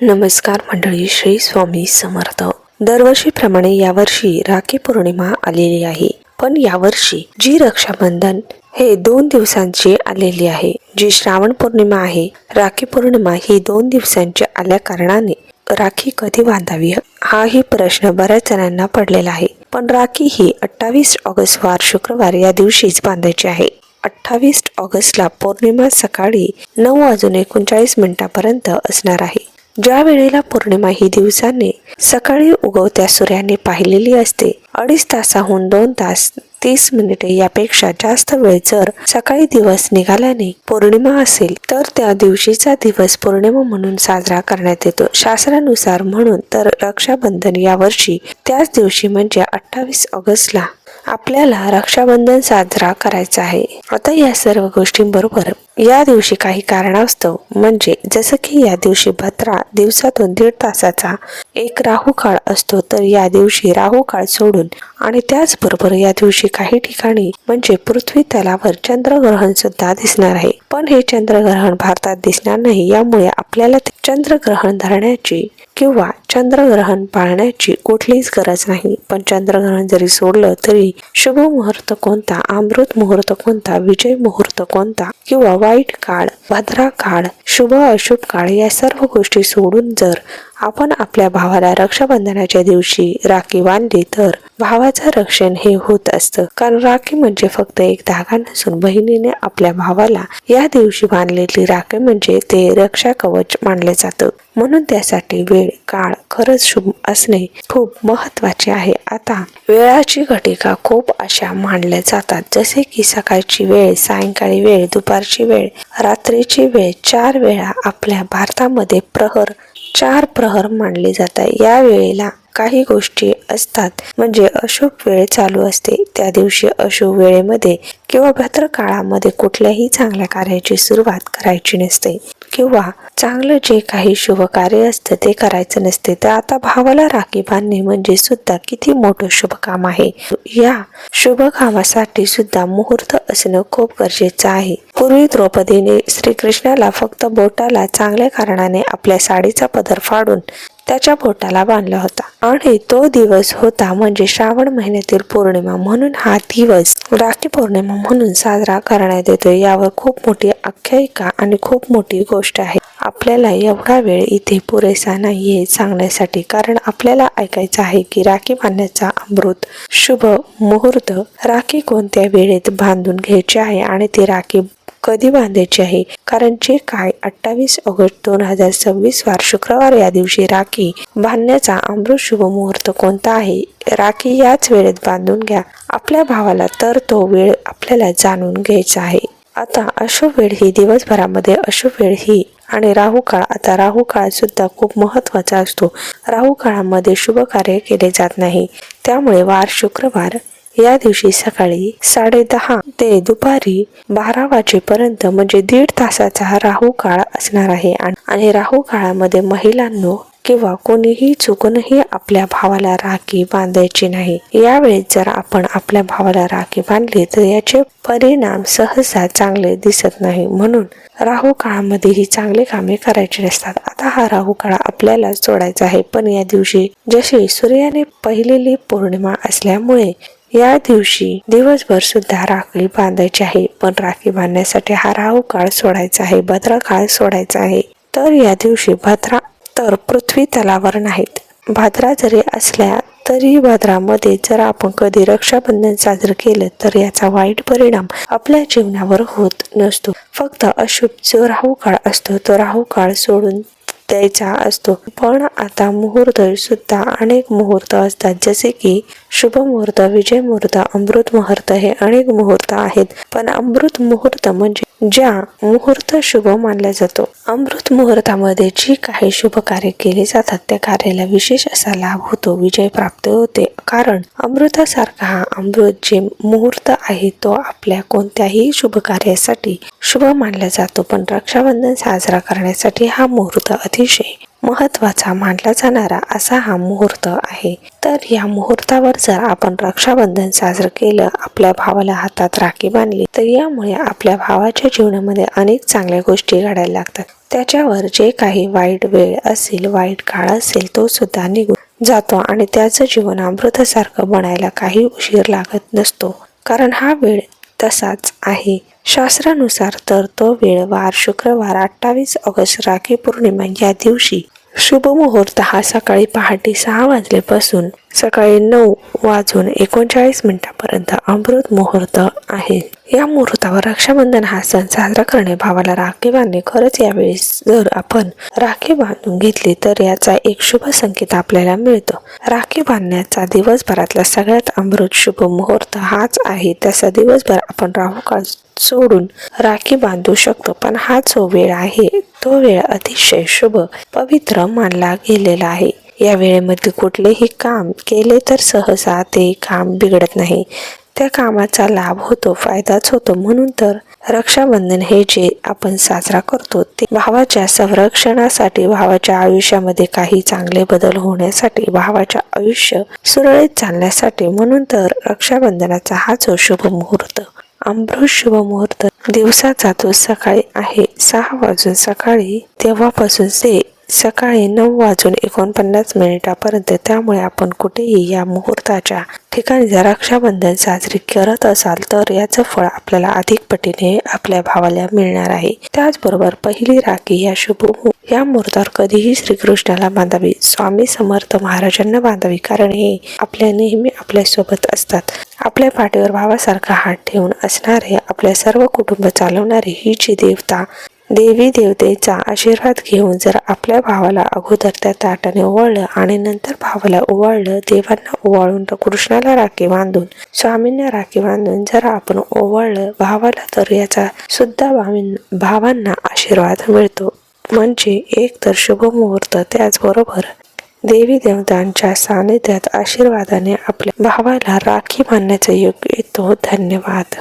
नमस्कार मंडळी, श्री स्वामी समर्थ. दरवर्षीप्रमाणे यावर्षी राखी पौर्णिमा आलेली आहे. पण यावर्षी जी रक्षाबंधन हे 2 दिवसांची आलेली आहे. जी श्रावण पौर्णिमा आहे, राखी पौर्णिमा ही 2 दिवसांची आल्या कारणाने राखी कधी बांधावी हाही प्रश्न बऱ्याच जणांना पडलेला आहे. पण राखी ही 28 ऑगस्ट वार शुक्रवार या दिवशीच बांधायची आहे. 28 ऑगस्टला पौर्णिमा सकाळी 9:39 पर्यंत असणार आहे. ज्या वेळेला पौर्णिमा ही दिवसाने सकाळी उगवत्या सूर्याने पाहिलेली असते, 2.5 तासाहून 2 तास 30 मिनिटे यापेक्षा जास्त वेळ जर सकाळी दिवस निघाल्याने पौर्णिमा असेल तर त्या दिवशीचा दिवस पौर्णिमा म्हणून साजरा करण्यात येतो. शास्त्रानुसार म्हणून तर रक्षाबंधन यावर्षी त्याच दिवशी म्हणजे 28 ऑगस्टला आपल्याला रक्षाबंधन साजरा करायचा आहे. आता या सर्व गोष्टींबरोबर या दिवशी काही कारणास्तव म्हणजे जसं की या दिवशी भद्रा दिवसातून 1.5 तासाचा एक राहू काळ असतो, तर या दिवशी राहू काळ सोडून आणि त्याचबरोबर या दिवशी काही ठिकाणी म्हणजे पृथ्वी तलावर चंद्रग्रहण सुद्धा दिसणार आहे. पण हे चंद्रग्रहण भारतात दिसणार नाही, यामुळे आपल्याला चंद्रग्रहण धरण्याची किंवा चंद्रग्रहण पाळण्याची कुठलीच गरज नाही. पण चंद्रग्रहण जरी सोडलं तरी शुभ मुहूर्त कोणता, अमृत मुहूर्त कोणता, विजय मुहूर्त कोणता किंवा वाईट काळ, भद्रा काळ, शुभ अशुभ काळ या सर्व गोष्टी सोडून जर आपण आपल्या भावाला रक्षाबंधनाच्या दिवशी राखी बांधली तर भावाचं रक्षण हे होत असतं. कारण राखी म्हणजे फक्त एक धागा नसून बहिणीने आपल्या भावाला या दिवशी बांधलेली राखी म्हणजे ते रक्षा कवच मानले जातं. म्हणून त्यासाठी वेळ काळ खरंच शुभ असणे खूप महत्वाचे आहे. आता वेळाची घटिका खूप अशा मानल्या जातात, जसे की सकाळची वेळ, सायंकाळी वेळ, दुपारची वेळ, रात्रीची वेळ. 4 वेळा आपल्या भारतामध्ये प्रहर 4 प्रहर मानले जातात. या वेळेला काही गोष्टी असतात म्हणजे अशुभ वेळ चालू असते. त्या दिवशी अशुभ वेळेमध्ये किंवा भद्र काळामध्ये कुठल्याही चांगल्या कार्याची सुरुवात करायची नसते किंवा चांगलं जे काही शुभ कार्य असतं ते करायचं नसते. तर आता भावाला राखी बांधणे म्हणजे सुद्धा किती मोठं शुभ काम आहे. या शुभ कामासाठी सुद्धा मुहूर्त असणं खूप गरजेचं आहे. पूर्वी द्रौपदीने श्रीकृष्णाला फक्त बोटाला चांगल्या कारणाने आपल्या साडीचा पदर फाडून त्याच्या बोटाला बांधला होता आणि तो दिवस होता म्हणजे श्रावण महिन्यातील पौर्णिमा. म्हणून हा दिवस राखी पौर्णिमा म्हणून साजरा करण्यात येतो. यावर खूप मोठी आख्यायिका आणि खूप मोठी गोष्ट आहे. आपल्याला एवढा वेळ इथे पुरेसा नाही हे सांगण्यासाठी, कारण आपल्याला ऐकायचं आहे की राखी बांधण्याचा अमृत शुभ मुहूर्त, राखी कोणत्या वेळेत बांधून घ्यायची आहे आणि ती राखी कधी बांधायची आहे. कारण जे काय 28 ऑगस्ट 2026 वार शुक्रवार या दिवशी राखी बांधण्याचा अमृत शुभ मुहूर्त कोणता आहे. राखी याच वेळेत बांधून घ्या आपल्या भावाला, तर तो वेळ आपल्याला जाणून घ्यायचा आहे. आता अशुभ वेळ ही दिवसभरामध्ये अशुभ वेळ ही आणि राहू काळ. आता राहू काळ सुद्धा खूप महत्वाचा असतो. राहू काळामध्ये शुभ कार्य केले जात नाही. त्यामुळे वार शुक्रवार या दिवशी सकाळी 10:30 ते दुपारी 12 वाजेपर्यंत म्हणजे 1.5 तासाचा हा राहू काळ असणार आहे. आणि राहू काळामध्ये महिलांनो किंवा कोणीही चुकूनही आपल्या भावाला राखी बांधायची नाही. यावेळी जर आपण आपल्या भावाला राखी बांधली तर याचे परिणाम सहसा चांगले दिसत नाही. म्हणून राहू काळामध्ये ही चांगली कामे करायची नसतात. आता हा राहू काळ आपल्याला सोडायचा आहे. पण या दिवशी जशी सूर्याने पहिलेली पौर्णिमा असल्यामुळे या दिवशी दिवसभर सुद्धा राखी बांधायची आहे. पण राखी बांधण्यासाठी हा राहू काळ सोडायचा आहे, भद्रा काळ सोडायचा आहे. तर या दिवशी भद्रा तर पृथ्वी तलावर नाहीत. भाद्रा जरी असल्या तरी भाद्रामध्ये जर आपण कधी रक्षाबंधन साजरं केलं तर याचा वाईट परिणाम आपल्या जीवनावर होत नसतो. फक्त अशुभ जो राहू काळ असतो तो राहू काळ सोडून द्यायचा असतो. पण आता मुहूर्त सुद्धा अनेक मुहूर्त असतात, जसे की शुभ मुहूर्त, विजय मुहूर्त, अमृत मुहूर्त हे अनेक मुहूर्त आहेत. पण अमृत मुहूर्त म्हणजे ज्या मुहूर्त शुभ मानला जातो. अमृत मुहूर्तामध्ये जी काही शुभ कार्य केले जातात त्या कार्याला विशेष असा लाभ होतो, विजय प्राप्त होते. कारण अमृतासारखा हा अमृत जे मुहूर्त आहे तो आपल्या कोणत्याही शुभ कार्यासाठी शुभ मानला जातो. पण रक्षाबंधन साजरा करण्यासाठी हा मुहूर्त अतिशय महत्वाचा मानला जाणारा असा हा मुहूर्त आहे. तर या मुहूर्तावर जर आपण रक्षाबंधन साजरं केलं, आपल्या भावाला हातात राखी बांधली, तर यामुळे आपल्या भावाच्या जीवनामध्ये अनेक चांगल्या गोष्टी घडायला लागतात. त्याच्यावर जे काही वाईट वेळ असेल, वाईट काळ असेल, तो सुद्धा निघून जातो आणि त्याचं जीवन अमृतासारखं बनायला काही उशीर लागत नसतो. कारण हा वेळ तसाच आहे. शास्त्रानुसार तर तो वेळ वार शुक्रवार 28 ऑगस्ट राखी पौर्णिमा या दिवशी शुभ मुहूर्त हा सकाळी पहाटे 6 वाजल्यापासून सकाळी 9:39 पर्यंत अमृत मुहूर्त आहे. या मुहूर्तावर रक्षाबंधन हा सण साजरा करणे, भावाला राखी बांधणे. खरंच यावेळेस जर आपण राखी बांधून घेतली तर याचा एक शुभ संकेत आपल्याला मिळतो. राखी बांधण्याचा दिवसभरातला सगळ्यात अमृत शुभ मुहूर्त हाच आहे. तसा दिवसभर आपण राहू काळ सोडून राखी बांधू शकतो, पण हा जो वेळ आहे तो वेळ अतिशय शुभ पवित्र मानला गेलेला आहे. या वेळेमध्ये कुठलेही काम केले तर सहसा ते काम बिघडत नाही, त्या कामाचा लाभ होतो, फायदाच होतो. म्हणून तर रक्षाबंधन हे जे आपण साजरा करतो ते भावाच्या संरक्षणासाठी, भावाच्या आयुष्यामध्ये काही चांगले बदल होण्यासाठी, भावाच्या आयुष्य सुरळीत चालण्यासाठी. म्हणून तर रक्षाबंधनाचा हा जो शुभ मुहूर्त, अमृत शुभ मुहूर्त दिवसाचा तो सकाळी आहे 6 वाजून सकाळी, तेव्हापासून ते सकाळी 9:49 पर्यंत. त्यामुळे आपण कुठेही या मुहूर्ताच्या ठिकाणी जर रक्षाबंधन साजरी करत असाल तर याचं फळ आपल्याला अधिक पटीने आपल्या भावाला मिळणार आहे. त्याचबरोबर पहिली राखी या या मुहूर्तावर कधीही श्रीकृष्णाला बांधावी, स्वामी समर्थ महाराजांना बांधावी. कारण हे आपल्या नेहमी आपल्या सोबत असतात. आपल्या पाठीवर भावासारखा हात ठेवून असणारे, आपल्या सर्व कुटुंब चालवणारे ही जी देवता, देवी देवतेचा आशीर्वाद घेऊन जर आपल्या भावाला अगोदर त्या ताटाने ओवाळलं आणि नंतर भावाला ओवाळलं, देवांना ओवाळून कृष्णाला राखी बांधून, स्वामींना राखी बांधून जर आपण ओवाळलं भावाला, तर याचा सुद्धा भावांना आशीर्वाद मिळतो. म्हणजे एक तर शुभ मुहूर्त, त्याचबरोबर देवी देवतांच्या सानिध्यात आशीर्वादाने आपल्या भावाला राखी बांधण्याचा योग येतो. धन्यवाद.